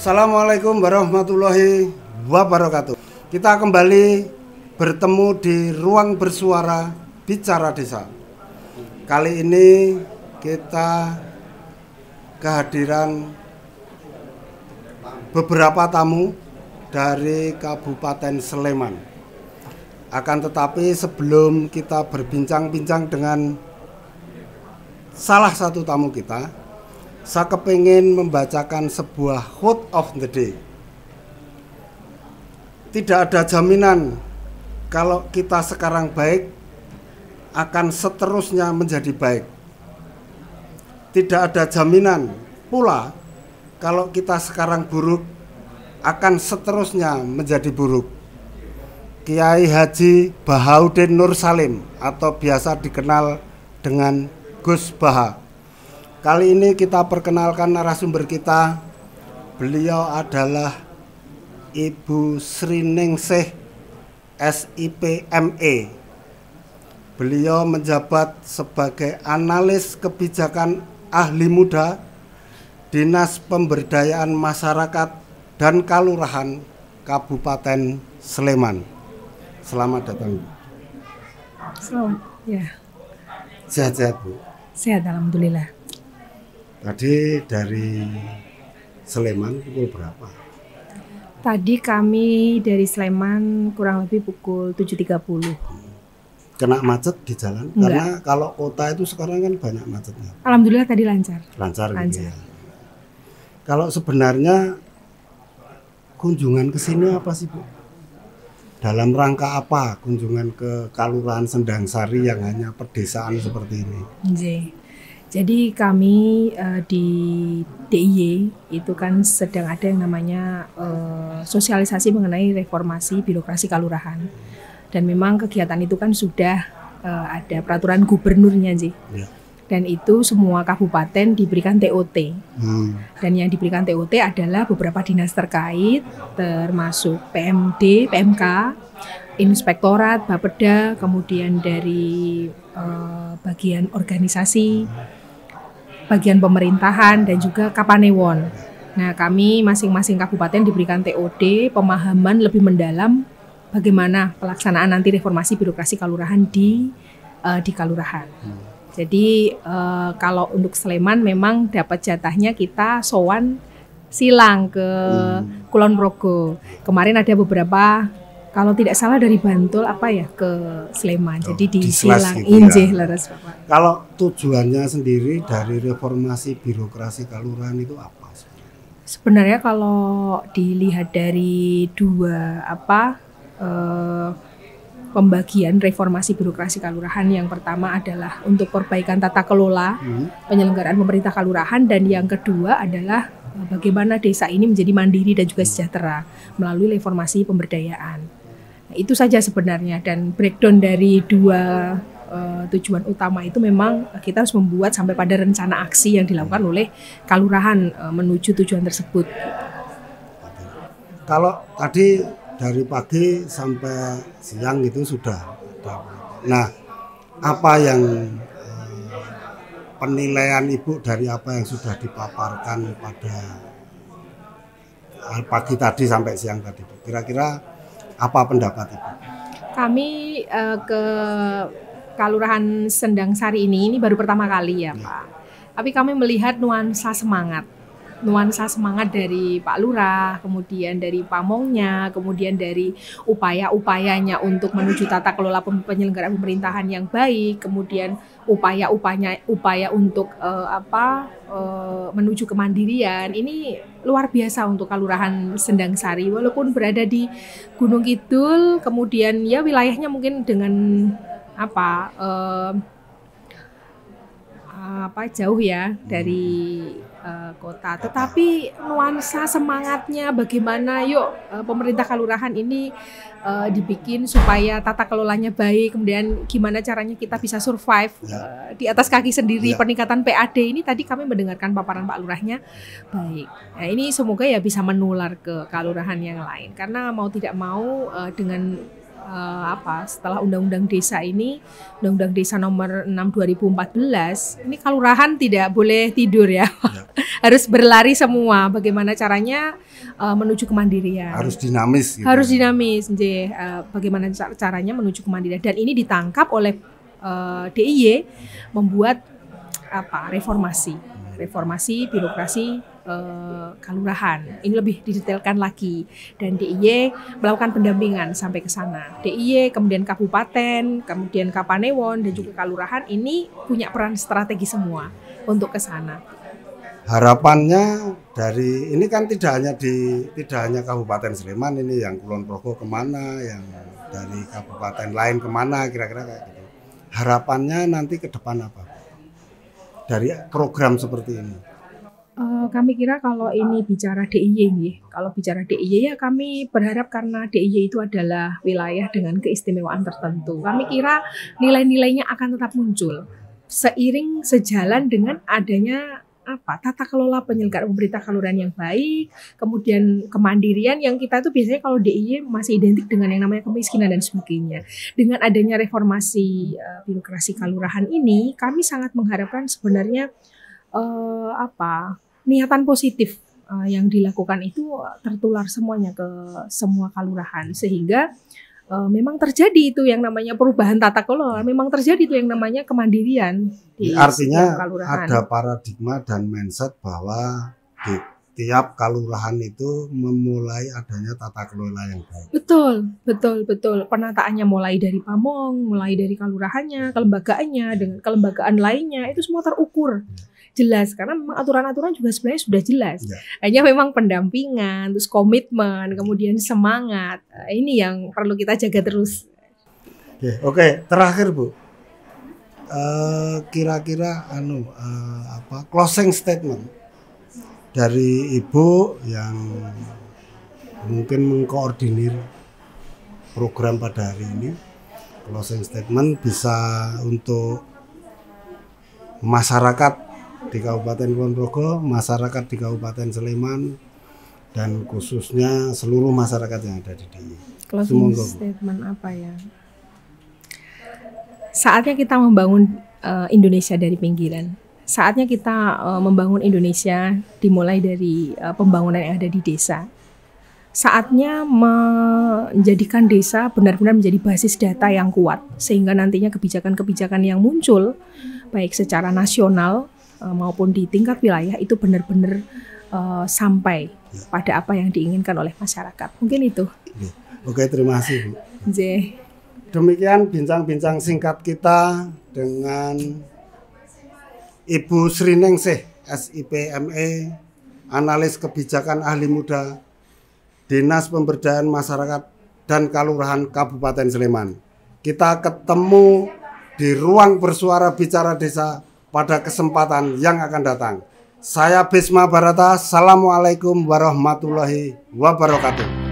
Assalamualaikum warahmatullahi wabarakatuh. Kita kembali bertemu di ruang bersuara Bicara Desa. Kali ini kita kehadiran beberapa tamu dari Kabupaten Sleman. Akan tetapi sebelum kita berbincang-bincang dengan salah satu tamu kita, saya kepingin membacakan sebuah quote of the day. Tidak ada jaminan kalau kita sekarang baik akan seterusnya menjadi baik. Tidak ada jaminan pula kalau kita sekarang buruk akan seterusnya menjadi buruk. Kiai Haji Bahaudin Nur Salim atau biasa dikenal dengan Gus Baha. Kali ini kita perkenalkan narasumber kita. Beliau adalah Ibu Sri Ningsih SIP ME. Beliau menjabat sebagai analis kebijakan ahli muda Dinas Pemberdayaan Masyarakat dan Kalurahan Kabupaten Sleman. Selamat datang. Selamat, ya. Sehat-sehat, Bu? Sehat, alhamdulillah. Tadi dari Sleman pukul berapa? Tadi kami dari Sleman kurang lebih pukul 7.30. Kena macet di jalan? Enggak. Karena kalau kota itu sekarang kan banyak macetnya. Alhamdulillah tadi lancar. Lancar. Gitu Lancar. ya. Kalau sebenarnya kunjungan ke sini apa sih, Bu? Dalam rangka apa kunjungan ke Kalurahan Sendangsari yang hanya pedesaan seperti ini? Jadi kami di DIY itu kan sedang ada yang namanya sosialisasi mengenai reformasi birokrasi kalurahan. Dan memang kegiatan itu kan sudah ada peraturan gubernurnya, Ya. Dan itu semua kabupaten diberikan TOT. Dan yang diberikan TOT adalah beberapa dinas terkait, termasuk PMD, PMK, Inspektorat, Bapeda, kemudian dari bagian organisasi, bagian pemerintahan, dan juga Kapanewon. Nah, kami masing-masing kabupaten diberikan TOD, pemahaman lebih mendalam bagaimana pelaksanaan nanti reformasi birokrasi kalurahan di kalurahan. Jadi kalau untuk Sleman memang dapat jatahnya kita sowan silang ke Kulon Progo. Kemarin ada beberapa, kalau tidak salah dari Bantul ke Sleman. Jadi di silang injih leres Bapak. Kalau tujuannya sendiri dari reformasi birokrasi kalurahan itu apa? Sebenarnya kalau dilihat dari dua pembagian reformasi birokrasi kalurahan, yang pertama adalah untuk perbaikan tata kelola penyelenggaraan pemerintah kalurahan, dan yang kedua adalah bagaimana desa ini menjadi mandiri dan juga sejahtera melalui reformasi pemberdayaan. Nah, itu saja sebenarnya, dan breakdown dari dua tujuan utama itu memang kita harus membuat sampai pada rencana aksi yang dilakukan oleh kalurahan menuju tujuan tersebut. Kalau tadi dari pagi sampai siang itu sudah ada. Nah, apa yang penilaian Ibu dari apa yang sudah dipaparkan pada pagi tadi sampai siang tadi? Kira-kira apa pendapat Ibu? Kami ke Kalurahan Sendangsari ini baru pertama kali ya, Pak. Tapi kami melihat nuansa semangat dari Pak Lurah, kemudian dari pamongnya, kemudian dari upaya-upayanya untuk menuju tata kelola penyelenggaraan pemerintahan yang baik, kemudian upaya untuk menuju kemandirian. Ini luar biasa untuk Kalurahan Sendangsari, walaupun berada di Gunung Kidul, kemudian ya wilayahnya mungkin dengan jauh ya dari kota, tetapi nuansa semangatnya bagaimana pemerintah kalurahan ini dibikin supaya tata kelolanya baik, kemudian gimana caranya kita bisa survive di atas kaki sendiri, peningkatan PAD ini tadi kami mendengarkan paparan Pak Lurahnya baik. Nah, ini semoga ya bisa menular ke kalurahan yang lain, karena mau tidak mau dengan setelah Undang-Undang Desa ini, Undang-Undang Desa nomor 6 2014, ini kalurahan tidak boleh tidur ya. harus berlari semua. Bagaimana caranya menuju kemandirian? Harus dinamis. Gitu. Harus dinamis, bagaimana caranya menuju kemandirian? Dan ini ditangkap oleh DIY membuat reformasi birokrasi kelurahan. Ini lebih didetailkan lagi, dan DIY melakukan pendampingan sampai ke sana. DIY, kemudian kabupaten, kemudian Kapanewon dan juga kelurahan ini punya peran strategi semua untuk ke sana. Harapannya dari ini kan tidak hanya Kabupaten Sleman ini, yang Kulon Progo kemana, yang dari kabupaten lain kemana, kira-kira kayak gitu. Harapannya nanti ke depan apa dari program seperti ini? Kami kira kalau ini bicara DIY, kalau bicara DIY ya kami berharap, karena DIY itu adalah wilayah dengan keistimewaan tertentu. Kami kira nilai-nilainya akan tetap muncul seiring sejalan dengan adanya tata kelola penyelenggaraan pemerintah kelurahan yang baik, kemudian kemandirian yang kita tuh biasanya kalau DIY masih identik dengan yang namanya kemiskinan dan sebagainya. Dengan adanya reformasi birokrasi kelurahan ini, kami sangat mengharapkan sebenarnya niatan positif yang dilakukan itu tertular semuanya ke semua kelurahan, sehingga memang terjadi itu yang namanya perubahan tata kelola, memang terjadi itu yang namanya kemandirian di artinya kelurahan. Ada paradigma dan mindset bahwa di tiap kelurahan itu memulai adanya tata kelola yang baik. Betul. Penataannya mulai dari pamong, mulai dari kelurahannya, kelembagaannya, dengan kelembagaan lainnya itu semua terukur. Jelas, karena memang aturan-aturan juga sebenarnya sudah jelas. Ya. Hanya memang pendampingan, terus komitmen, kemudian semangat. Ini yang perlu kita jaga terus. Oke. Terakhir Bu, kira-kira closing statement dari Ibu yang mungkin mengkoordinir program pada hari ini. Closing statement bisa untuk masyarakat di Kabupaten Kulon Progo, masyarakat di Kabupaten Sleman, dan khususnya seluruh masyarakat yang ada di DIY. Closing statement apa ya? Saatnya kita membangun Indonesia dari pinggiran. Saatnya kita membangun Indonesia dimulai dari pembangunan yang ada di desa. Saatnya menjadikan desa benar-benar menjadi basis data yang kuat, sehingga nantinya kebijakan-kebijakan yang muncul baik secara nasional maupun di tingkat wilayah itu benar-benar sampai pada apa yang diinginkan oleh masyarakat. Mungkin itu. Oke, terima kasih Bu. J. Demikian bincang-bincang singkat kita dengan Ibu Sri Ningsih, SIP ME, analis kebijakan ahli muda, Dinas Pemberdayaan Masyarakat dan Kelurahan Kabupaten Sleman. Kita ketemu di ruang bersuara bicara desa pada kesempatan yang akan datang. Saya Bisma Barata. Assalamualaikum warahmatullahi wabarakatuh.